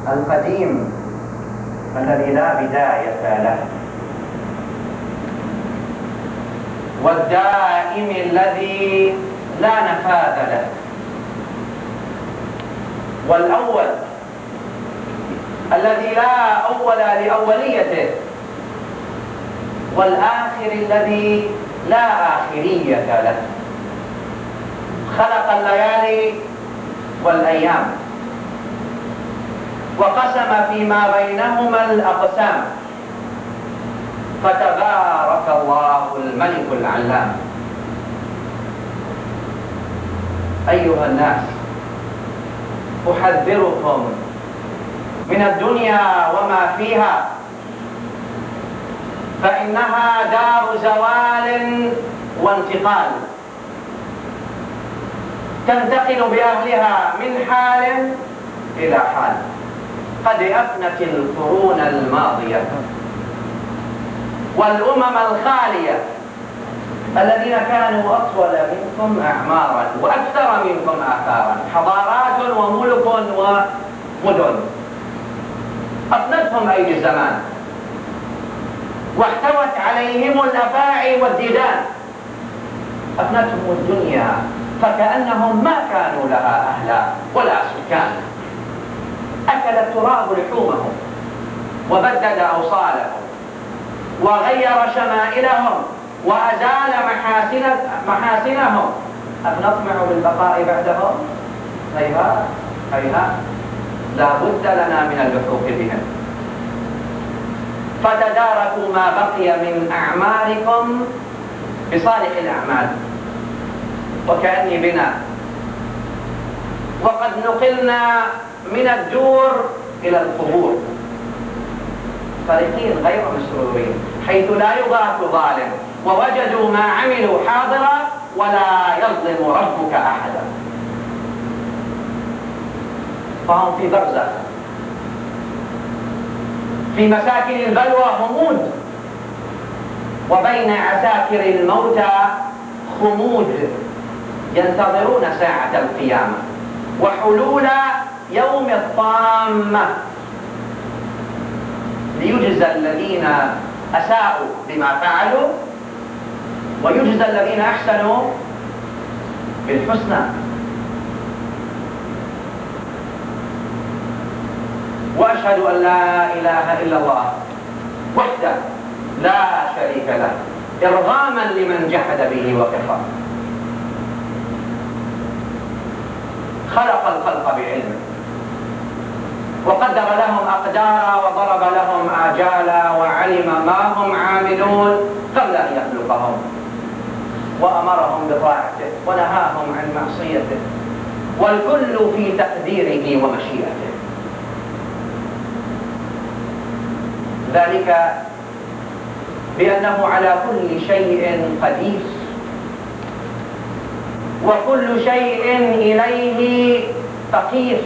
القديم الذي لا بداية له، والدائم الذي لا نفاذ له، والأول الذي لا أول لأوليته، والآخر الذي لا آخرية له. خلق الليالي والأيام وقسم فيما بينهما الأقسام، فتبارك الله الملك العلام. أيها الناس، أحذركم من الدنيا وما فيها، فإنها دار زوال وانتقال، تنتقل بأهلها من حال إلى حال. قد أفنت القرون الماضية والأمم الخالية الذين كانوا أطول منكم أعمارا وأكثر منكم آثارا، حضارات وملك ومدن، أفنتهم أيدي الزمان واحتوت عليهم الأفاعي والديدان، أفنتهم الدنيا فكأنهم ما كانوا لها أهلا ولا سكان. أكل التراب لحومهم وبدد أوصالهم وغير شمائلهم وأزال محاسنهم. أفنطمع بالبقاء بعدهم؟ هيهات هيهات، لا بد لنا من اللحوق بهم. فتداركوا ما بقي من أعماركم بصالح الأعمال. وكأني بنا وقد نقلنا من الدور إلى القبور فرحين غير مسرورين، حيث لا يغاث ظالم، ووجدوا ما عملوا حاضرا ولا يظلم ربك أحدا. فهم في برزخ، في مساكن البلوى همود، وبين عساكر الموتى خمود، ينتظرون ساعة القيامة وحلول يوم الطامة، ليجزى الذين أساءوا بما فعلوا ويجزى الذين أحسنوا بالحسنى. وأشهد أن لا إله إلا الله وحده لا شريك له، إرغاما لمن جحد به وكفر. خلق الخلق بعلمه وقدر لهم أقدارا وضرب لهم آجالا وعلم ما هم عاملون قبل أن يخلقهم، وأمرهم بطاعته ونهاهم عن معصيته، والكل في تقديره ومشيئته. ذلك بأنه على كل شيء قدير، وكل شيء إليه فقير،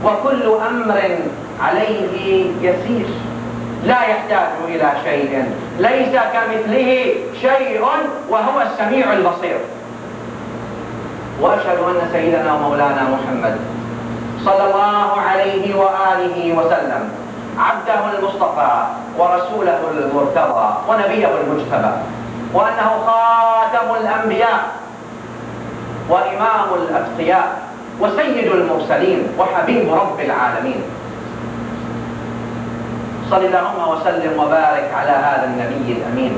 وكل أمر عليه يسير، لا يحتاج إلى شيء، ليس كمثله شيء وهو السميع البصير. وأشهد أن سيدنا ومولانا محمد صلى الله عليه وآله وسلم عبده المصطفى ورسوله المرتضى ونبيه المجتبى، وأنه خاتم الأنبياء وإمام الأتقياء وسيد المرسلين وحبيب رب العالمين. صل اللهم وسلم وبارك على هذا النبي الأمين،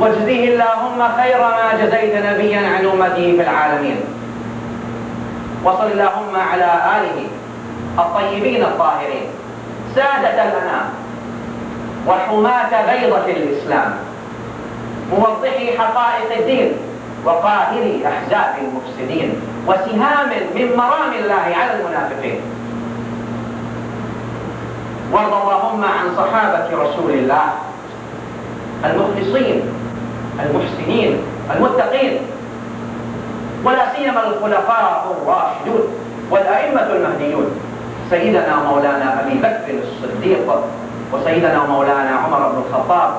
واجزه اللهم خير ما جزيت نبيا عن أمته في العالمين. وصل اللهم على آله الطيبين الطاهرين، سادة الأنام وحماة بيضة الإسلام، موضحي حقائق الدين وقاهري أحزاب المفسدين، وسهام من مرام الله على المنافقين. وارض اللهم عن صحابة رسول الله المخلصين المحسنين المتقين، ولا سيما الخلفاء الراشدون والأئمة المهديون، سيدنا ومولانا أبي بكر الصديق، وسيدنا ومولانا عمر بن الخطاب،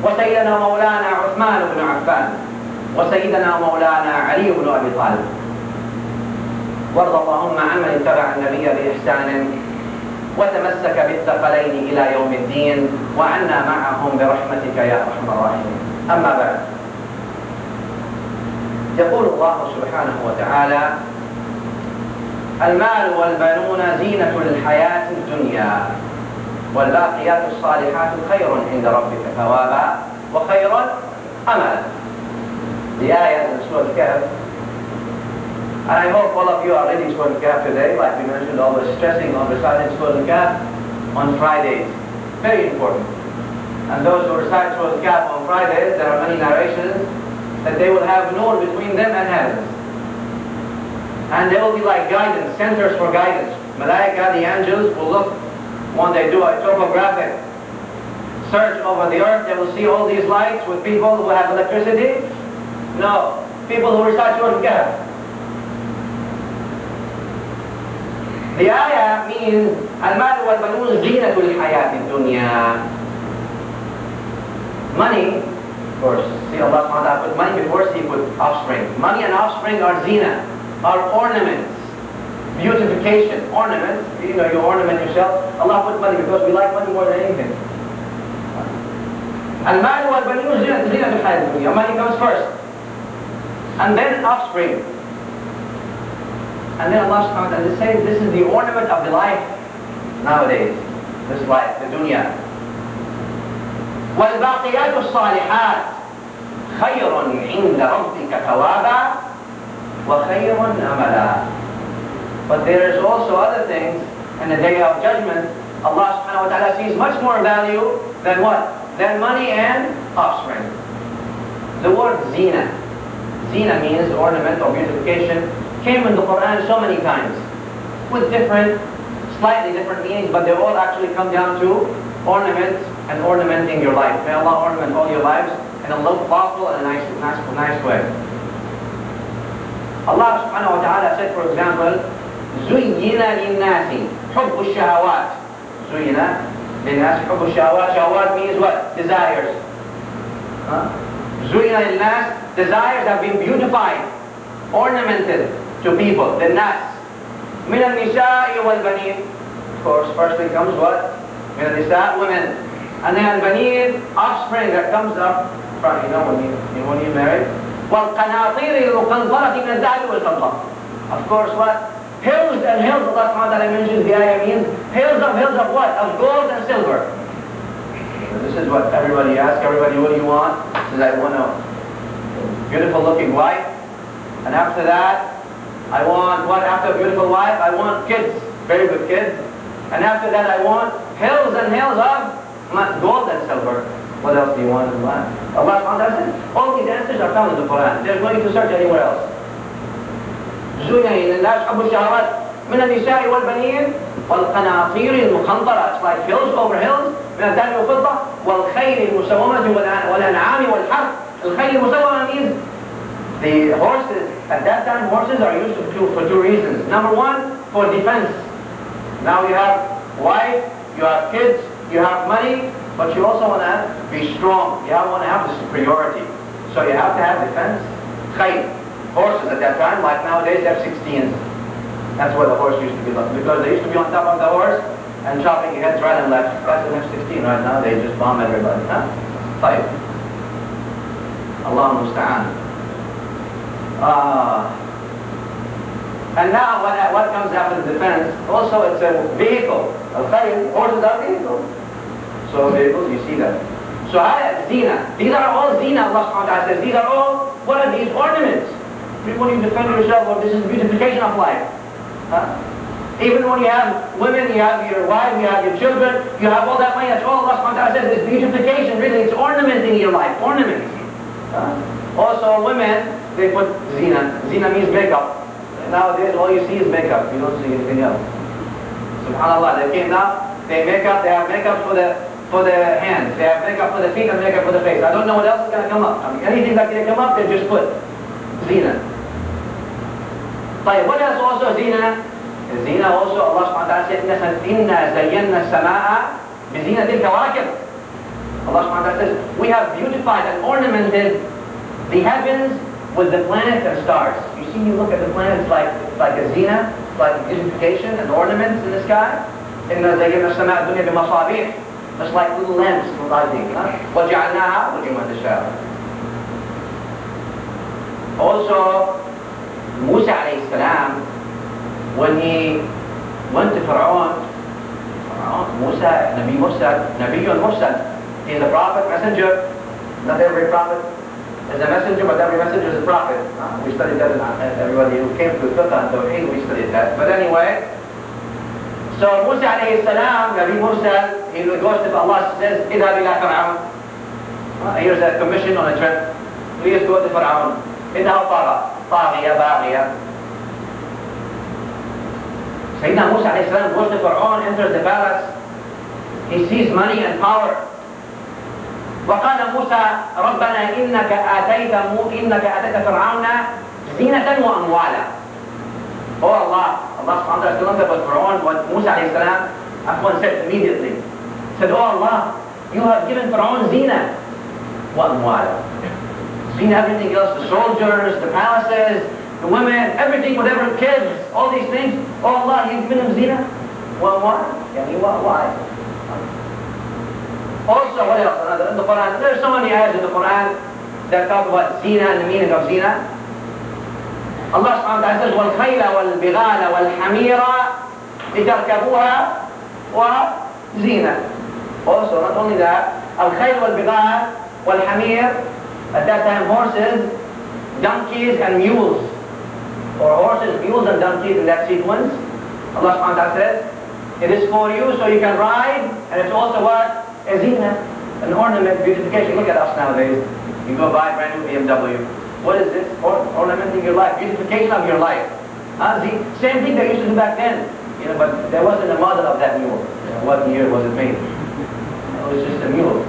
وسيدنا ومولانا عثمان بن عفان، وسيدنا مولانا علي بن أبي طالب، وارض اللهم عمن اتبع النبي بإحسان وتمسك بالثقلين إلى يوم الدين، وعنا معهم برحمتك يا أرحم الراحمين. أما بعد، يقول الله سبحانه وتعالى: المال والبنون زينة الحياة الدنيا والباقيات الصالحات خير عند ربك ثوابا وخير أملا. The ayah in Surah Al Kahf. And I hope all of you are reading Surah Al Kahf today, like we mentioned, always stressing on reciting Surah Al Kahf on Fridays. Very important. And those who recite Surah Al Kahf on Fridays, there are many narrations that they will have nur between them and heaven. And they will be like guidance, centers for guidance. Malaika, the angels, will look when they do a topographic search over the earth. They will see all these lights with people who have electricity. No, people who recite Surah Al Kahf. The ayah means al-mal wal-banun zinatul hayati dunya. Money, of course, see Allah subhanahu wa ta'ala put money before, he put offspring. Money and offspring are zina, are ornaments, beautification, ornaments. You know, you ornament yourself. Allah put money because we like money more than anything. Al-mal wal-banun zinatul hayati dunya. Money comes first, and then offspring. And then Allah subhanahu wa ta'ala says this is the ornament of the life nowadays. This life, the dunya. وَالْبَاقِيَاتُ الصَّالِحَاتِ خَيْرٌ عِنْدَ رَبِّكَ ثَوَابًا وَخَيْرٌ أَمَلًا. But there is also other things in the day of judgment. Allah subhanahu wa ta'ala sees much more value than what? Than money and offspring. The word zina. Zina means ornament or beautification. Came in the Quran so many times with different, slightly different meanings, but they all actually come down to ornament and ornamenting your life. May Allah ornament all your lives in a lawful and a nice way. Allah subhanahu wa ta'ala said, for example, زُيِّنَ لِلنَّاسِ حُبُّ الشَّهَوَاتِ. زُيِّنَ لِلنَّاسِ حُبُّ الشَّهَوَاتِ. Shahawat means what? Desires. زُيِّنَ لِلنَّاسِ. Desires have been beautified, ornamented to people, the nas. مِنَ النِّسَاءِ وَالْبَنِينَ. Of course, firstly comes what? مِنَ النِّسَاء, women. And then al-baneen, offspring that comes up front, you know, when you marry. وَالْقَنَاطِيرِ الْمُقَنْطَرَةِ مِنَ الذَّهَبِ وَالْفِضَّةِ. Of course, what? Hills and hills, Allah subhanahu wa ta'ala mentions, the ayah means hills of what? Of gold and silver. So this is what everybody asks, everybody, what do you want? Says, I want a beautiful looking wife. And after that, I want what? After a beautiful wife, I want kids, very good kids. And after that, I want hills and hills of gold and silver. What else do you want in life? Allah subhanahu wa ta'ala said, all these answers are found in the Quran. There's no need to search anywhere else. زُيِّنَ لِلنَّاسِ حُبُّ الشَّهَوَاتِ مِنَ النِّسَاءِ وَالْبَنِينَ وَالْقَنَاطِيرِ الْمُقَنْطَرَةِ. It's like hills over hills. مِنَ الذَّهَبِ وَالْفِضَّةِ وَالْخَيْلِ الْمُسَوَّمَةِ وَالْأَنْعَامِ وَالْحَرْثِ. الْخَيْلِ الْمُسَوَّمَةِ means the horses. At that time, horses are used for two reasons. Number one, for defense. Now you have wife, you have kids, you have money, but you also want to be strong. You want to have the superiority. So you have to have defense. Khayl. Horses at that time, like nowadays, F-16s. That's what the horse used to be like. Because they used to be on top of the horse and chopping heads right and left. That's an F-16 right now. They just bomb everybody. Huh? Fight. Allah musta'an. And now what comes after the defense? Also, it's a vehicle. Al-Khayl, horses are vehicles. So vehicles, you see that. So zina. These are all zina, Allah subhanahu wa ta'ala says. These are all, what are these? Ornaments. When you defend yourself, well, this is beautification of life. Even when you have women, you have your wife, you have your children, you have all that money, that's all Allah subhanahu wa ta'ala says. It's beautification, really. It's ornamenting your life. Ornaments. Also, women, they put zina. Zina means makeup. Nowadays, all you see is makeup. You don't see anything else. SubhanAllah, they came now, they have makeup for the hands, they have makeup for the feet and makeup for the face. I don't know what else is going to come up. I mean, anything that's going to come up, they just put zina. What else also zina? Zina also, Allah subhanahu wa ta'ala said, إِنَّا زَيَّنَّا السَّمَاءَ بِزِينَةِ الْكَوَاكِبِ. Allah subhanahu wa ta'ala says, we have beautified and ornamented The heavens with the planets and stars. You see, you look at the planets like a zina, like beautification and ornaments in the sky. إِنَّا زَيَّنَّا السَّمَاءَ الدُّنْيَا بِمَصَابِيحِ. Just like little lamps for lighting. وَجَعَلْنَاهَا رُجُومًا لِلشَّيَاطِينِ. Also, Musa alayhi salam, when he went to Pharaoh, Musa, Nabi Mursal, he's a prophet, messenger. Not every prophet is a messenger, but every messenger is a prophet. We studied that, everybody who came to Fiqh and Tawheed, we studied that. But anyway, so Musa alayhi salam, Nabi Mursal, he goes to Allah, says, إِذَهَبْ إِلَىٰ فِرْعَوْنَ. Here's a commission on a trip. Please go to Pharaoh. إِنَّهُ طَاغِيَ بَاغِيَ. Sayyidina Musa alayhi salam goes to Pharaoh, enters the palace. He sees money and power. وقال موسى ربنا إنك آتيت فرعون زينة وأموالا. Oh Allah subhanahu wa ta'ala still about Pharaoh, what Musa alayhi salam said immediately. Said, oh Allah, you have given Pharaoh zina وأموالا. Zina, everything else, the soldiers, the palaces, the women, everything, whatever, kids, all these things. Oh Allah, you've given him zina وأموالا. Why? Also, what else? In the Quran, there's so many ayahs in the Quran that talk about zina and the meaning of zina. Allah subhanahu wa ta'ala says, وَالْخَيْلَ وَالْبِغَالَ وَالْحَمِيرَ لِتَرْكَبُوهَا وَزِينَةً. Also, not only that, الْخَيْلَ وَالْبِغَالَ وَالْحَمِيرَ, at that time horses, donkeys and mules. Or horses, mules and donkeys in that sequence. Allah subhanahu wa ta'ala says, it is for you so you can ride, and it's also what? A zina, an ornament, beautification. Look at us nowadays. You go buy a brand new BMW. What is this? Ornamenting your life, beautification of your life. Same thing they used to do back then. But there wasn't a model of that mule. What year was it made? It was just a mule.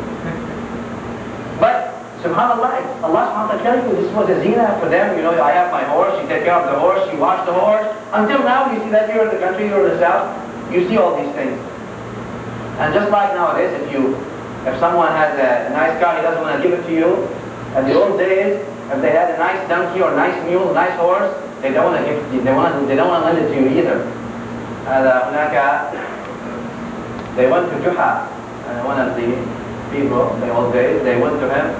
But subhanAllah, Allah subhanahu wa ta'ala telling you this was a zina for them. I have my horse, you take care of the horse, you wash the horse. Until now, you see that you're in the country, you're in the south, you see all these things. And just like nowadays, if someone has a nice car, he doesn't want to give it to you. In the old days, if they had a nice donkey or a nice mule, a nice horse, they don't want to give it to you. They don't want to lend it to you either. They went to Juha, and one of the people in the old days, they went to him.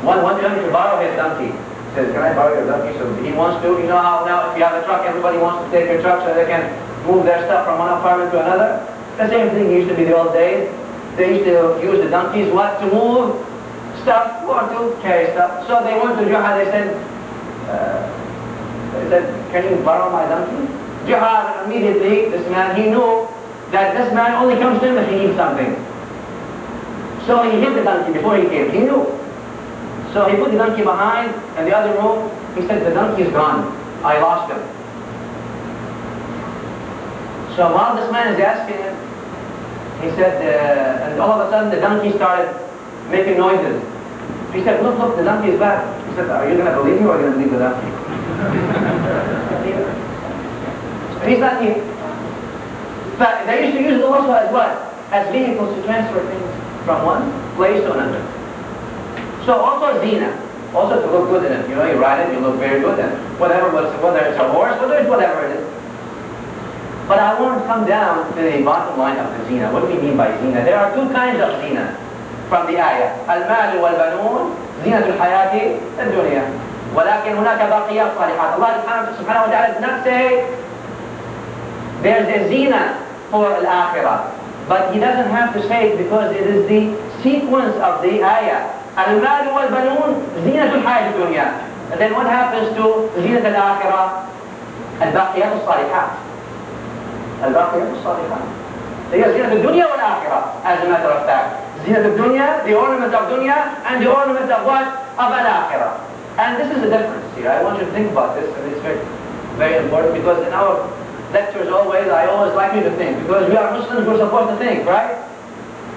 One wanted him to borrow his donkey. He says, can I borrow your donkey? So he wants to. You know how now if you have a truck, everybody wants to take your truck so they can move their stuff from one apartment to another. The same thing used to be the old days. They used to use the donkeys, to move stuff or to carry stuff. So they went to Juha, they said, can you borrow my donkey? Juha immediately, this man, he knew that this man only comes to him if he needs something. So he hid the donkey before he came, he knew. So he put the donkey behind in the other room. He said, the donkey is gone. I lost him. So while this man is asking him, he said, and all of a sudden the donkey started making noises. He said, look, the donkey is back. He said, are you going to believe me or are you going to leave the donkey? He's not here. But they used to use it also as what? As vehicles to transfer things from one place to another. So also zina. Also to look good in it. You ride it, you look very good in it. Whether it's a horse, whether it's whatever it is. But I want to come down to the bottom line of the zina. What do we mean by zina? There are two kinds of zina from the ayah. Al-mal wal-banun, zinatul hayati al-dunya. Walakin hunaka baqiyat salihat. Allah subhanahu wa ta'ala did not say there's a zina for al-akhirah. But He doesn't have to say it because it is the sequence of the ayah. Al-mal wal-banun, zinatul hayati al-dunya. And then what happens to zinat al-akhirah? Al-baqiyat al-salihat. الباقيات الصالحات. هي زينة الدنيا والآخرة, as a matter of fact. زينة الدنيا, the ornament of dunya, and the ornament of what? Of al-akhirah. And this is the difference here. I want you to think about this, and it's very, very important because in our lectures I always like you to think, because we are Muslims, we're supposed to think, right?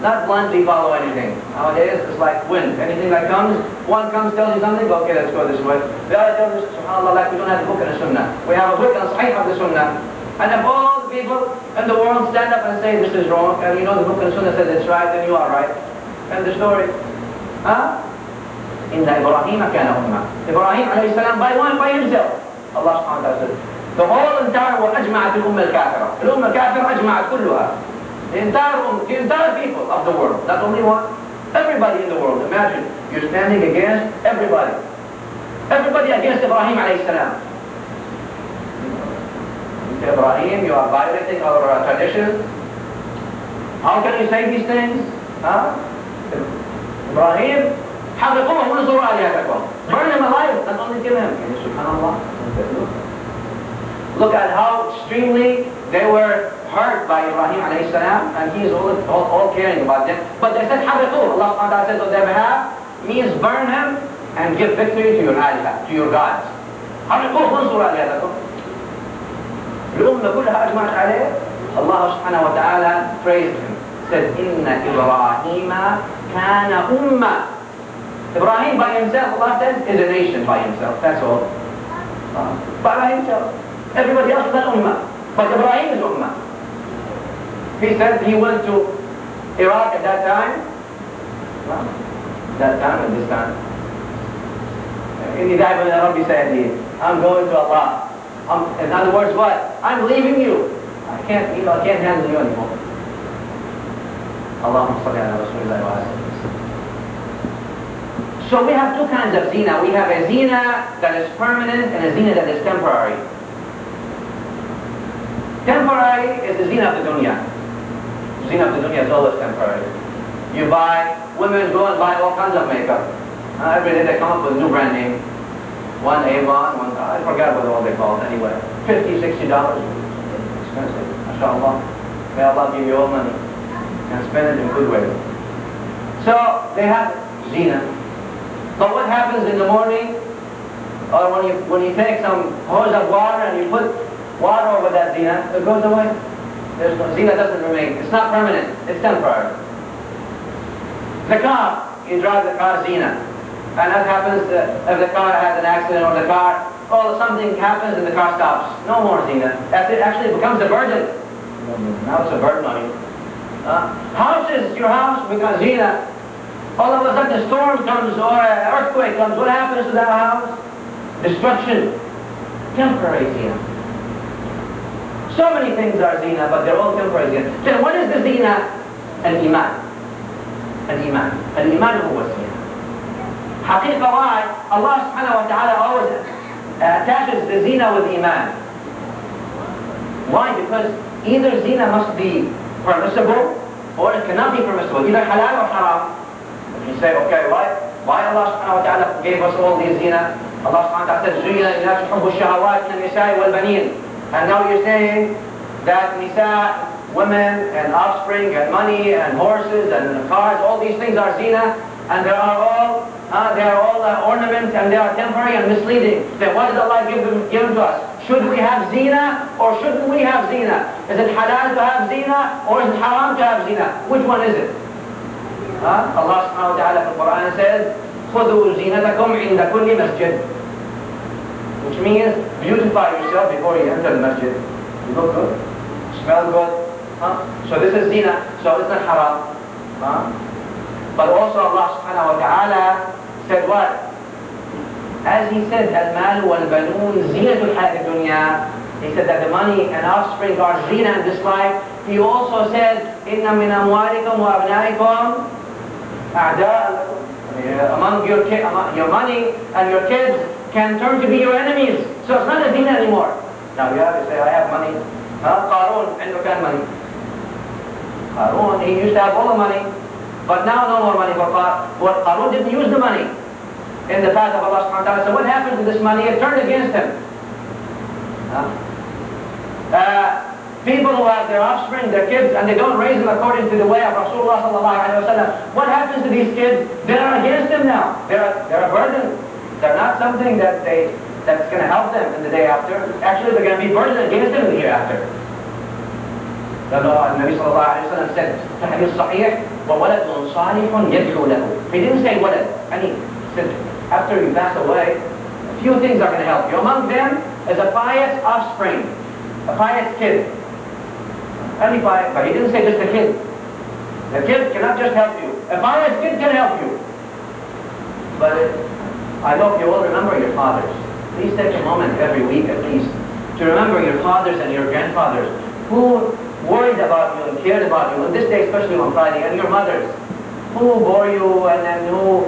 Not blindly follow anything. Nowadays it's like wind. Anything that comes, one comes, tells you something, okay, let's go this way. The other tells us, subhanAllah, like we don't have a book and a sunnah. We have a book and a sahih of the sunnah. And if all the people in the world stand up and say this is wrong, and the book and sunnah says it's right, then you are right. And the story. إن إبراهيم كان أمة. Ibrahim alayhi salam by himself. Allah subhanahu wa ta'ala said, the whole entire world أجمعت الأمة الكافرة. الأمة الكافرة أجمعت كلها. The entire people of the world, not only one. Everybody in the world. Imagine, you're standing against everybody. Everybody against Ibrahim alayhi salam. Ibrahim, you are violating our traditions. How can you say these things? Huh? Ibrahim, حرقوهم وانظروا آلهتكم. Burn him alive, not only kill him. Subhanallah. Look at how extremely they were hurt by Ibrahim alayhi salam, and he is all caring about them. But they said, حرقوه. Allah subhanahu wa ta'ala says on their behalf, means burn him and give victory to your aliha, to your gods. حرقوه وانظروا آلهتكم. الأمة كلها أجمعت عليه. Allah subhanahu wa ta'ala praised him. Said, Inna Ibrahima kana umma. Ibrahim by himself, Allah said, is a nation by himself. That's all. By himself. Everybody else is an ummah. But Ibrahim is ummah. He said he went to Iraq at that time. That time and this time. I'm going to Allah. In other words, what? I'm leaving you. I can't handle you anymore. Allahumma salli ala Rasulillah wa alihi. So we have two kinds of zina. We have a zina that is permanent and a zina that is temporary. Temporary is the zina of the dunya. Zina of the dunya is always temporary. You buy, women go and buy all kinds of makeup. Every day they come up with a new brand name. One Avon, one, I forgot what they call it anyway. $50, $60. Expensive. MashaAllah. May Allah give you all money and spend it in good ways. So they have zina. But what happens in the morning, or when you take some hose of water and you put water over that zina, it goes away. Zina doesn't remain. It's not permanent. It's temporary. The car, you drive the car zina. And that happens if the car has an accident or the car, something happens and the car stops. No more zina. It actually becomes a burden. Now it's a burden on you. Houses, your house becomes zina. All of a sudden a storm comes or an earthquake comes. What happens to that house? Destruction. Temporary zina. So many things are zina, but they're all temporary zina. So what is the zina? Al-Iman. Al-Iman. Al-Iman huwa zina. Haqiqa why? Allah subhanahu wa ta'ala always attaches the zina with iman. Why? Because either zina must be permissible or it cannot be permissible. Either halal or haram. If you say, okay, why Allah subhanahu wa ta'ala gave us all these zina? Allah subhanahu wa ta'ala says, زُيِّنَ لِلنَّاسِ حُبُّ الشَّهَوَاتِ مِنَ النِّسَاءِ وَالْبَنِينَ. And now you're saying that nisa, women and offspring and money and horses and cars, all these things are zina, and they are all ornaments and they are temporary and misleading. Then why does Allah give them to us? Should we have zina or shouldn't we have zina? Is it halal to have zina or is it haram to have zina? Which one is it? Allah subhanahu wa ta'ala in the Quran says, خُذُوا زِينَتَكُمْ عِنْدَ كُلِّ مَسْجِدٍ. Which means beautify yourself before you enter the masjid. You look good, smell good. So this is zina, so it's not haram. But also Allah subhanahu wa ta'ala said what? As he said, Al-Mal wal-Banun zinatul hayat dunya. He said that the money and offspring are zina in this life. He also said, Inna min amwalikum wa abnaikum a'da. Among your money and your kids can turn to be your enemies. So it's not a zina anymore. Now you have to say, I have money. Qarun, عنده كان money. Qarun, he used to have all the money. But now no more money for Qarun. But Qarun didn't use the money in the path of Allah subhanahu wa ta'ala. So what happened to this money? It turned against him. People who have their offspring, their kids, and they don't raise them according to the way of Rasulullah sallallahu alayhi wa sallam. What happens to these kids? They're against them now. They're a burden. They're not something that's going to help them in the day after. Actually, they're going to be burdened against them in the hereafter. النبي صلى الله عليه وسلم said, في حديث صحيح, وَوَلَدٌ صَالِحٌ يَدْعُو لَهُ. He didn't say walad. And he said, after you pass away, a few things are going to help you. Among them is a pious offspring, a pious kid. Only pious, but he didn't say just a kid. The kid cannot just help you. A pious kid can help you. But I hope you will remember your fathers. Please take a moment every week at least to remember your fathers and your grandfathers who worried about you and cared about you, on this day especially on Friday, and your mothers who bore you and who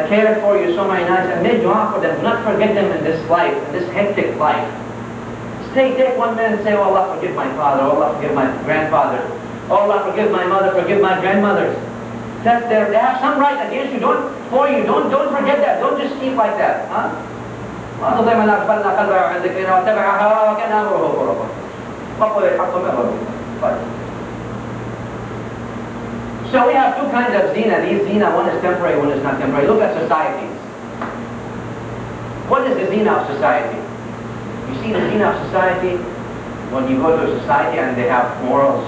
cared for you so many nights and made dua for them. Do not forget them in this life, in this hectic life. Take 1 minute and say, oh Allah, forgive my father, oh Allah, forgive my grandfather, oh Allah, forgive my mother, forgive my grandmothers. They have some right against you, don't forget that, don't just keep like that. Huh? So we have two kinds of zina. These zina, one is temporary, one is not temporary. Look at societies. What is the zina of society? You see the zina of society, when you go to a society and they have morals,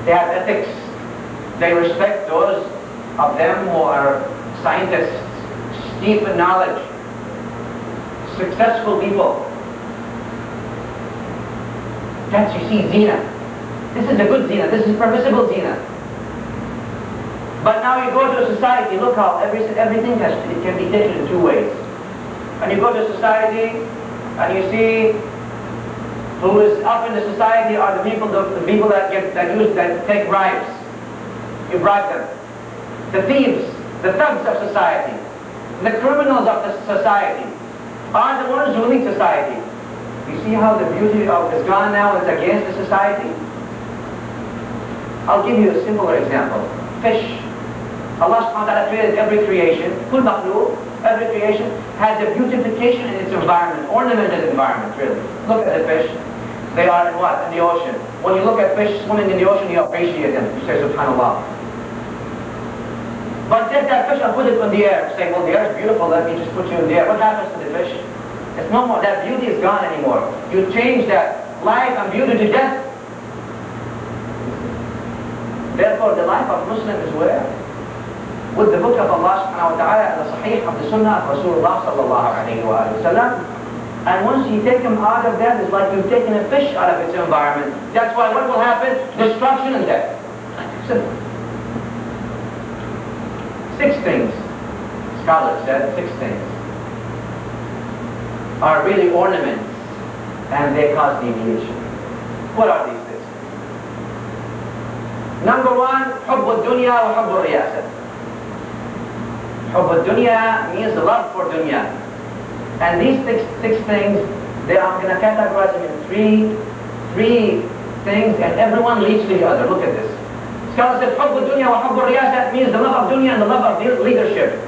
they have ethics, they respect those of them who are scientists, steep in knowledge, successful people. That's, you see, zina. This is a good zina, this is permissible zina. But now you go to a society, look how everything it can be taken in two ways. And you go to society and you see who is up in the society are the people that take bribes. You bribe them. The thieves, the thugs of society, the criminals of the society are the ones who lead society. You see how the beauty of is gone now and it's against the society? I'll give you a similar example. Fish. Allah subhanahu wa ta'ala created every creation, kul makhluq, every creation has a beautification in its environment, ornamented environment really. Look at the fish. They are in what? In the ocean. When you look at fish swimming in the ocean, you appreciate them. You say subhanallah. But take that fish and put it in the air. Say, well, the air is beautiful, let me just put you in the air. What happens to the fish? It's no more, that beauty is gone anymore. You change that life and beauty to death. Therefore, the life of Muslim is where? With the book of Allah subhanahu wa ta'ala and the Sahih of the Sunnah of Rasulullah sallallahu alayhi wa sallam. And once you take them out of that, it's like you've taken a fish out of its environment. That's why what will happen? Destruction and death. Simple. 6 things, scholars said, 6 things are really ornaments and they cause deviation. What are these 6? Number 1, حب الدنيا وحب الرياسة. حب الدنيا means the love for dunya. And these six things, I'm going to categorize them in three things, and everyone leads to the other. Look at this. Scholars said حب الدنيا وحب الرياسة means the love of dunya and the love of leadership.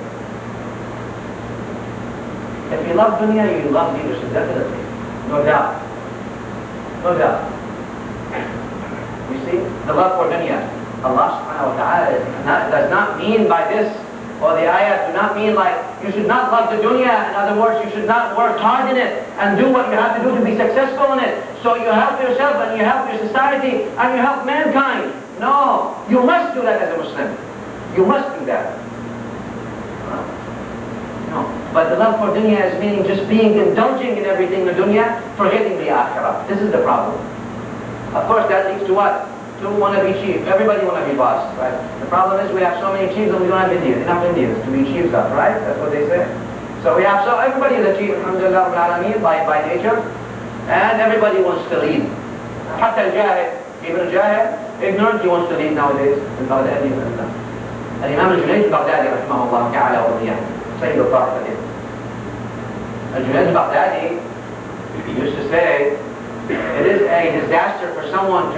If you love dunya, you love leadership, definitely. No doubt. No doubt. You see, the love for dunya. Allah subhanahu wa ta'ala does not mean by this, or the ayat do not mean like, you should not love the dunya. In other words, you should not work hard in it and do what you have to do to be successful in it. So you help yourself and you help your society and you help mankind. No, you must do that as a Muslim. You must do that. No, but the love for dunya is meaning just indulging in everything in the dunya, forgetting the akhirah. This is the problem. Of course, that leads to what? To want to be chief. Everybody want to be boss, right? The problem is we have so many chiefs and we don't have enough Indians to be chiefs of, right? That's what they say. So we have, everybody is a chief, alhamdulillah, by nature, and everybody wants to lead. Hatta al-jahid, even al-jahid, ignorant, he wants to lead nowadays in Baghdadi. And Imam al-Junayd al-Baghdadi, rahimahullah ta'ala wa riyah, Sayyid al-Farqadi. Al-Junayd al-Baghdadi used to say, it is a disaster for someone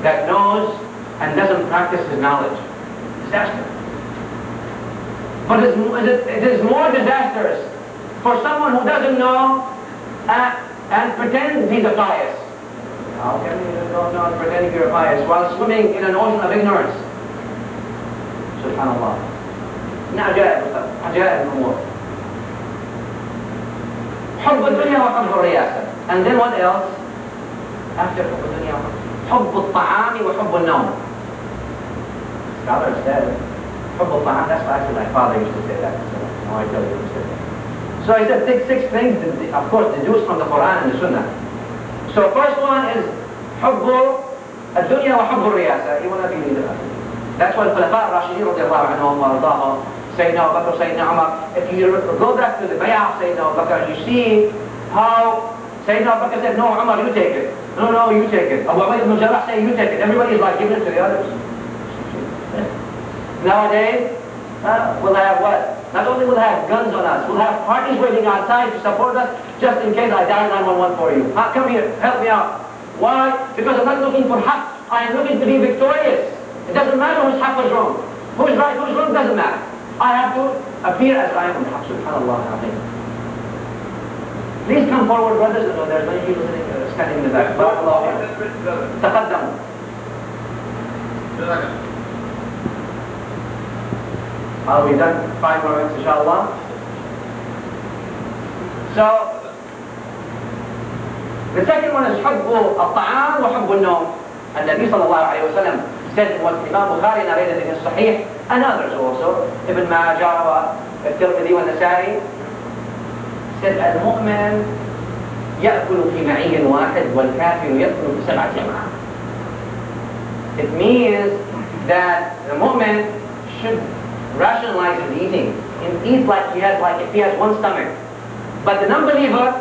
that knows and doesn't practice his knowledge. Disaster. But it is more disastrous for someone who doesn't know and pretends he's a pious. How can you don't know and pretend you're pious while swimming in an ocean of ignorance? Subhanallah. عجائب الأمور. حب الدنيا وحب الرياسة. And then what else? After حب الدنيا حب الطعام وحب النوم. Scholars said حب الطعام, that's why actually my father used to say that. So I tell you he said that. So I said six things, of course deduced from the Quran and the Sunnah. So first one is حب الدنيا وحب الرياسة. You want to be leader. That's what Khulafah al-Rashidin radiallahu anhum wa ardahum Sayyidina Abu Bakr, Sayyidina Umar. If you go back to the Bayaan of Sayyidina Abu Bakr, you see how Sayyidina Abu Bakr said, no, Umar, you take it. No, no, you take it. Abu Bakr ibn Jarrah said, you take it. Everybody's like giving it to the others. Nowadays, we'll have what? Not only will have guns on us, we'll have parties waiting outside to support us just in case I dial 911 for you. Come here, help me out. Why? Because I'm not looking for haqq. I am looking to be victorious. It doesn't matter whose haqq was wrong. Who's right, who's wrong, doesn't matter. I have to appear as I am on the haqq. Subhanallah. Please come forward, brothers. No, there's many people standing in the back. Taqaddam. Are we done? 5 more minutes, inshallah. So, the second one is حب الطعام وحب النوم. النبي صلى الله عليه وسلم said in what Imam Bukhari narrated in his Sahih, and others also, Ibn Majah, الترمذي والنسائي, said المؤمن يأكل في معين واحد والكافر يأكل في 7 أمعاء. It means that the mu'min should rationalize his eating and eat like he has, if he has one stomach. But the non-believer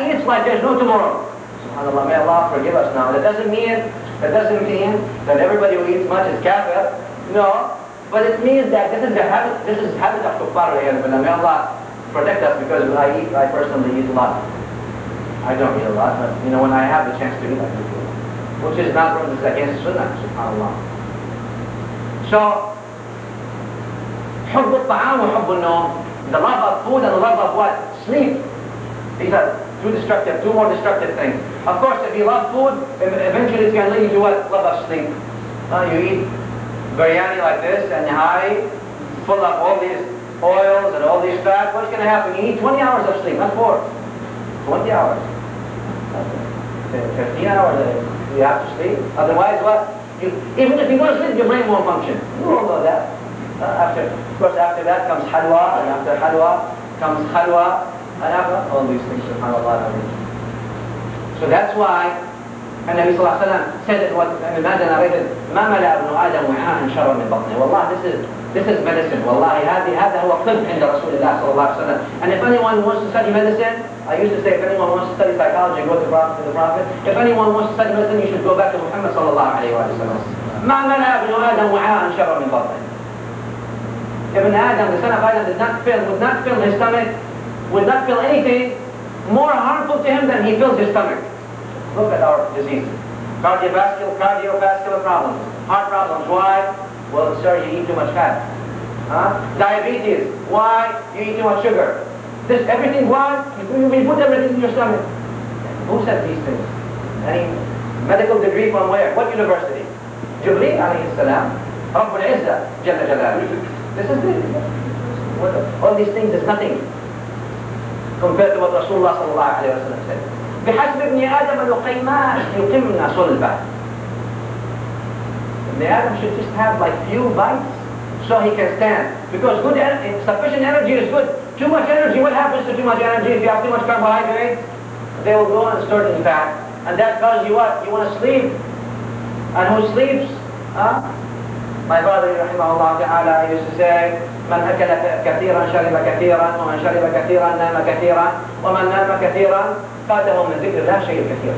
eats like there's no tomorrow. SubhanAllah, may Allah forgive us now. That doesn't mean that everybody who eats much is kafir. No, but it means that this is habit of kuffar. May Allah protect us, because I personally eat a lot. I don't eat a lot, but when I have the chance to eat, I do. Which is not wrong, this is against Sunnah, SubhanAllah. So, حب الطعام وحب النوم, the love of food and the love of what? Sleep. These are two more destructive things. Of course, if you love food, eventually it's going to lead you to what? Love of sleep. You eat biryani like this and high, full of all these oils and all these fats. What's going to happen? You need 20 hours of sleep, not 4. 20 hours. 15 hours you have to sleep. Otherwise, what? Even if you go to sleep, your brain won't function. You all know that. Of course, after that comes halwa, and after halwa comes khalwa, and after all these things, subhanAllah. So that's why Nabi Sallallahu Alaihi Wasallam said it, what Madina narrated, ما ملأ ابن آدم وعاء شر من بطنه. Wallah, this is medicine. Wallahi, هذا هو الطب عند رسول الله صلى الله عليه وسلم. And if anyone wants to study medicine, I used to say, if anyone wants to study psychology, go to the Prophet. If anyone wants to study medicine, you should go back to Muhammad صلى الله عليه وسلم. ما ملأ ابن آدم وعاء شر من بطنه. Ibn Adam, the son of Adam, would not fill his stomach, would not fill anything more harmful to him than he fills his stomach. Look at our diseases. Cardiovascular problems, heart problems. Why? Well, sir, you eat too much fat. Diabetes. Why? You eat too much sugar. Everything, why? You put everything in your stomach. Who said these things? Any medical degree from where? What university? Jibreel alayhi salam. Rabbul Izzah, Jalla Jalaluhu. This is it. All these things is nothing compared to what Rasulullah sallallahu alayhi wa sallam said. بحسب ابن آدم لقيمات يقمن صلبه. Ibn Adam should just have like few bites so he can stand. Because sufficient energy is good. Too much energy, what happens to too much energy? If you have too much carbohydrates, they will go and store it in fat. And that causes you what? You want to sleep. And who sleeps? My father, rahimahullah ta'ala, used to say, من أكل كثيرا شرب كثيرا ومن شرب كثيرا نام كثيرا ومن نام كثيرا فاته من ذكر الله شيء كثير.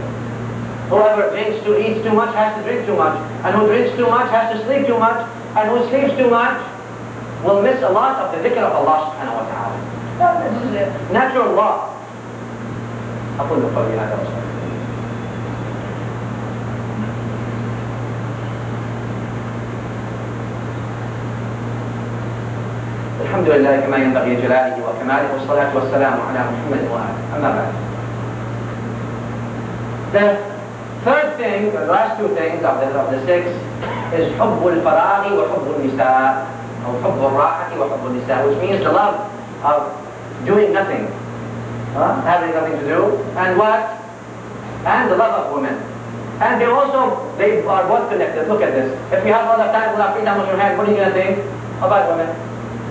Whoever eats too much has to drink too much, and who drinks too much has to sleep too much, and who sleeps too much will miss a lot of the dhikr of Allah subhanahu wa ta'ala. This is a natural law. أقول قولي هذا وأستغفر. الحمد لله كما ينبغي جلاله وكماله والصلاة والسلام على محمد وآله. أما بعد. The third thing, the last two things of the 6 is حب الفراغ وحب النساء, or حب الراحة وحب النساء, which means the love of doing nothing, having nothing to do, and what? And the love of women. And they are both connected. Look at this. If you have a lot of time, a lot of free time on your hands, what are you going to think about women?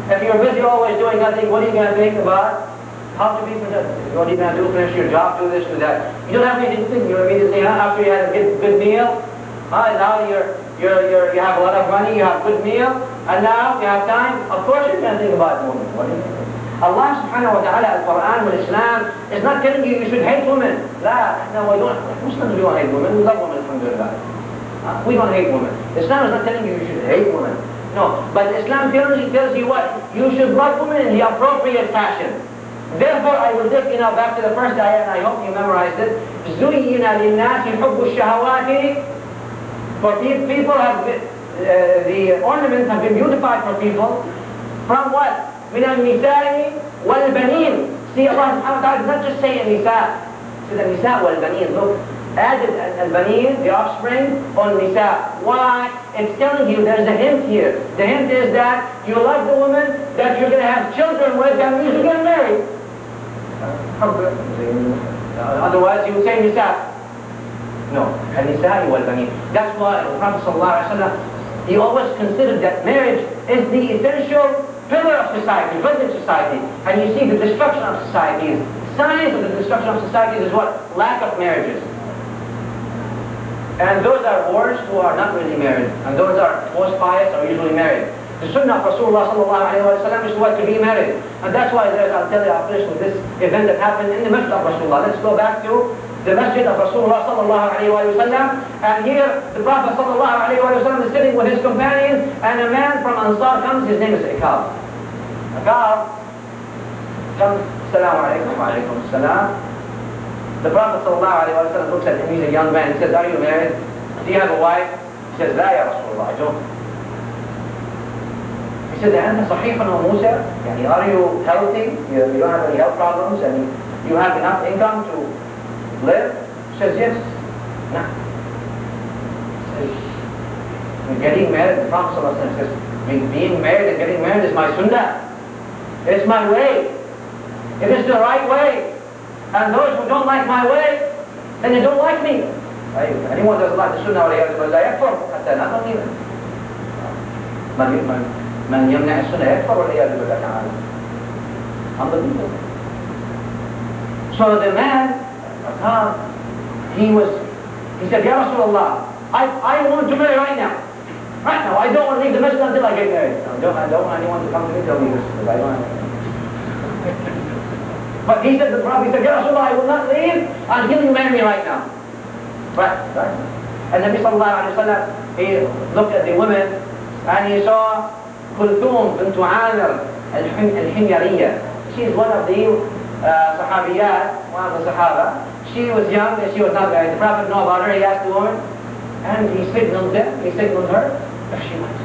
If you're busy always doing nothing, what are you going to think about? How to be productive. What are you going to do? Finish your job, do this, do that. You don't have anything to think. You immediately, after you had a good meal, now you have a lot of money, you have a good meal, And now, you have time? Of course you're going to think about women. What do you think? Allah subhanahu wa ta'ala, Al-Quran and Islam is not telling you should hate women. No, we don't. Muslims, we don't hate women. We love women, alhamdulillah. We don't hate women. Islam is not telling you should hate women. No, but Islam tells you what? You should love women in the appropriate fashion. Therefore, I will take you now back to the first ayah, and I hope you memorized it. زُيِّنَ لِلنَّاسِ حُبُّ الشَّهَوَاتِ. For people have been, the ornaments have been beautified for people from what? مِنَ النِّسَاءِ وَالْبَنِينَ. See, Allah subhanahu wa ta'ala does not just say nisa. It says nisa wal-baneen. Look, added al-baneen, the offspring, on nisa. Why? It's telling you there's a hint here. The hint is that you love the woman that you're going to have children with, and you should get married. Otherwise you would say nisa. No, al-nisa'i wal-baneen. That's why the Prophet ﷺ, he always considered that marriage is the essential pillar of society, building society. And you see the destruction of societies. Signs of the destruction of societies is what? Lack of marriages. And those are wars who are not really married. And those are most pious are usually married. The Sunnah of Rasulullah is what? To be married. And that's why I'll tell you, I'll finish with this event that happened in the Masjid of Rasulullah. Let's go back to the Masjid of Rasulullah and here the Prophet is sitting with his companions, and a man from Ansar comes. His name is Ikab. Ikab comes, Assalamu alaikum, wa alaikum assalam. The Prophet looks at him. He's a young man. He says, are you married? Do you have a wife? He says, La ya Rasulullah, I don't. He said, أنت صحيح وموسى? Are you healthy? You don't have any health problems, and you have enough income to live? He says, yes. No. He says, getting married, the Prophet says, being married and getting married is my sunnah. It's my way. It is the right way. And those who don't like my way, then they don't like me. Anyone who doesn't like the sunnah, لا يكفر حتى لا نؤمن. من يمنع السنة يكفر والعياذ بالله تعالى. Unbelievable. So the man, he said, Ya Rasulullah, I want to marry right now. Right now, I don't want to leave the masjid until I get married. I don't want anyone to come to me and tell me this, because I don't want But he said to the Prophet, he said, Ya Rasulullah, I will not leave until you marry me right now. Right. And Nabi sallallahu alayhi wa sallam, he looked at the women, and he saw Kulthum bint Amir al-Himyariyya. She is one of the Sahabiyat, one of the Sahaba. She was young and she was not married. The Prophet knew about her. He asked the woman, and he signaled them. He signaled her. There she went.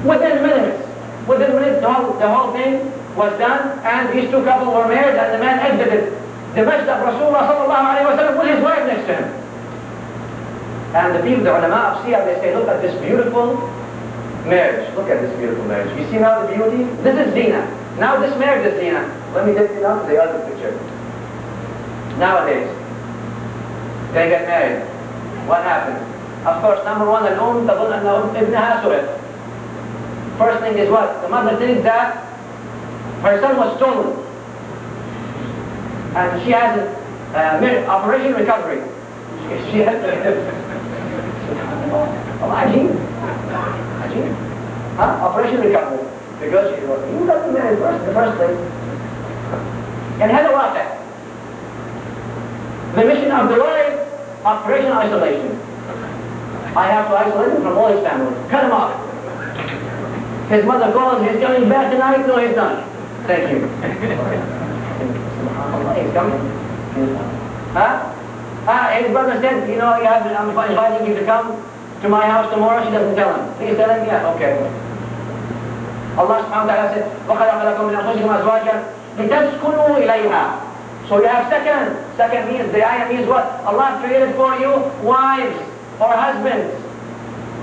Within minutes, the whole thing was done, and these two couples were married, and the man exited the Masjid of Rasulullah sallallahu alayhi wa sallam with his wife next to him. And the people, the ulama of Siyah, they say, look at this beautiful marriage. Look at this beautiful marriage. You see now the beauty? This is zina. Now this marriage is zina. Let me take you now to the other picture. Nowadays, they get married. What happens? Of course, number one, al-um tadun anna ibnaha surat. First thing is what? The mother thinks that her son was stolen. And she has an operation recovery. She has operation recovery. Because she was, you got me married first in the first place. And had a waqi'. The mission of the wife, operation isolation. I have to isolate him from all his family. Cut him off. His mother calls, he's coming back tonight. No, he's not. Thank you. He's coming. His brother said, you know, I'm inviting you to come to my house tomorrow. She doesn't tell him. Please tell him, yeah, okay. Allah subhanahu wa ta'ala said, وَخَلَقَ لَكُم مِّنْ أَنفُسِكُمْ أَزْوَاجًا لِتَسْكُنُوا إِلَيْهَا. So you have second. Second means, the ayah means what? Allah created for you wives or husbands.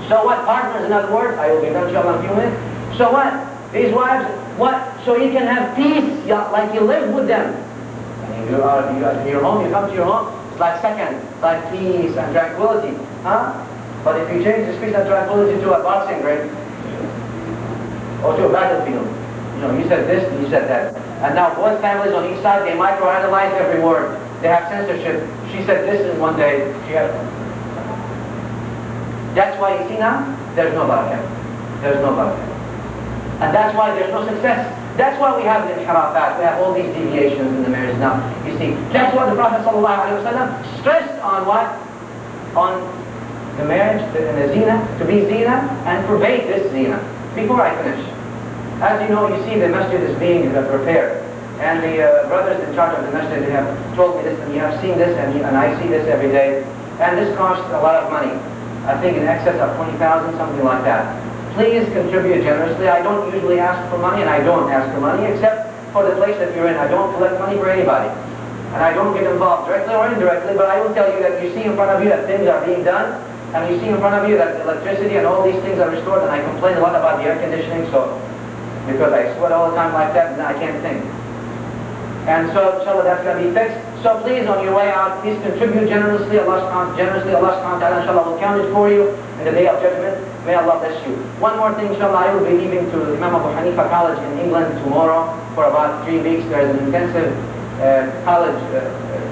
So what? Partners, in other words. I will be done inshallah in a few minutes. So what? These wives, what? So you can have peace, like you live with them. You are in your home, you come to your home, it's like second, like peace and tranquility. But if you change this peace and tranquility to a boxing ring, or to a battlefield, you know, you said this and you said that. And now both families on each side, they microanalyze every word. They have censorship. She said this in one day. That's why you see now, there's no barakah. There's no barakah. And that's why there's no success. That's why we have the inhirafat, we have all these deviations in the marriage now. You see, that's what the Prophet ﷺ stressed on what? On the marriage and the zina, to be zina and forbade this zina. Before I finish, as you know, you see the masjid is being prepared. And the brothers in charge of the masjid, they have told me this, and you have seen this, and I see this every day. And this costs a lot of money. I think in excess of 20,000, something like that. Please contribute generously. I don't usually ask for money, and I don't ask for money, except for the place that you're in. I don't collect money for anybody. And I don't get involved directly or indirectly, but I will tell you that you see in front of you that things are being done, and you see in front of you that electricity and all these things are restored, and I complain a lot about the air conditioning, so because I sweat all the time like that, and I can't think. And so, inshallah, that's going to be fixed. So please, on your way out, please contribute generously. Allah subhanahu wa ta'ala, inshallah, will count it for you in the day of judgment. May Allah bless you. One more thing, inshallah, I will be leaving to Imam Abu Hanifa College in England tomorrow for about 3 weeks. There is an intensive college,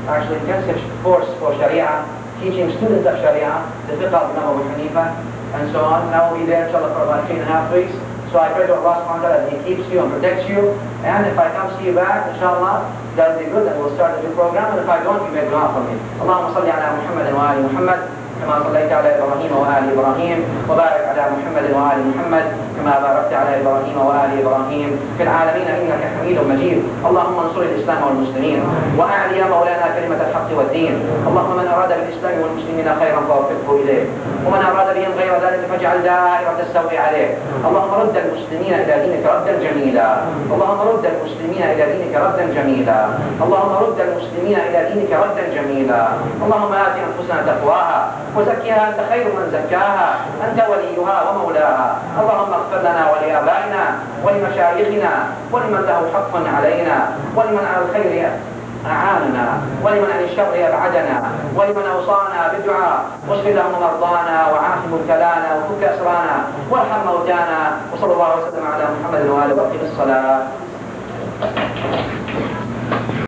actually intensive course for Sharia, teaching students of Sharia, the fiqh of Imam Abu Hanifa, and so on. And I will be there, inshallah, for about 3.5 weeks. So I pray to Allah subhanahu wa ta'ala that He keeps you and protects you. And if I come see you back, inshallah, that'll be good, and we'll start a new program. And if I don't, you make dua for me. Allahumma salli ala Muhammad wa ali Muhammad. كما صليت على إبراهيم وآل إبراهيم وبارك على محمد وآل محمد كما باركت على إبراهيم وآل إبراهيم في العالمين إنك حميد مجيد. اللهم انصر الإسلام والمسلمين وأعل يا مولانا كلمة الحق والدين. اللهم من أراد بالإسلام والمسلمين خيرا فوفقه إليه، ومن أراد بهم غير ذلك فاجعل دائرة السوء عليه. اللهم رد المسلمين إلى دينك ردا جميلا. اللهم رد المسلمين إلى دينك ردا جميلا. اللهم رد المسلمين إلى دينك ردا جميلا. اللهم آت أنفسنا تقواها وزكها أنت خير من زكاها، أنت وليها ومولاها. اللهم اغفر لنا ولآبائنا ولمشايخنا ولمن له حق علينا ولمن على الخير أعاننا ولمن عن الشر أبعدنا ولمن أوصانا بالدعاء. واشف لهم مرضانا وعاف مبتلانا وفك أسرانا وارحم موتانا. وصلى الله وسلم على محمد وآله وأقم الصلاة.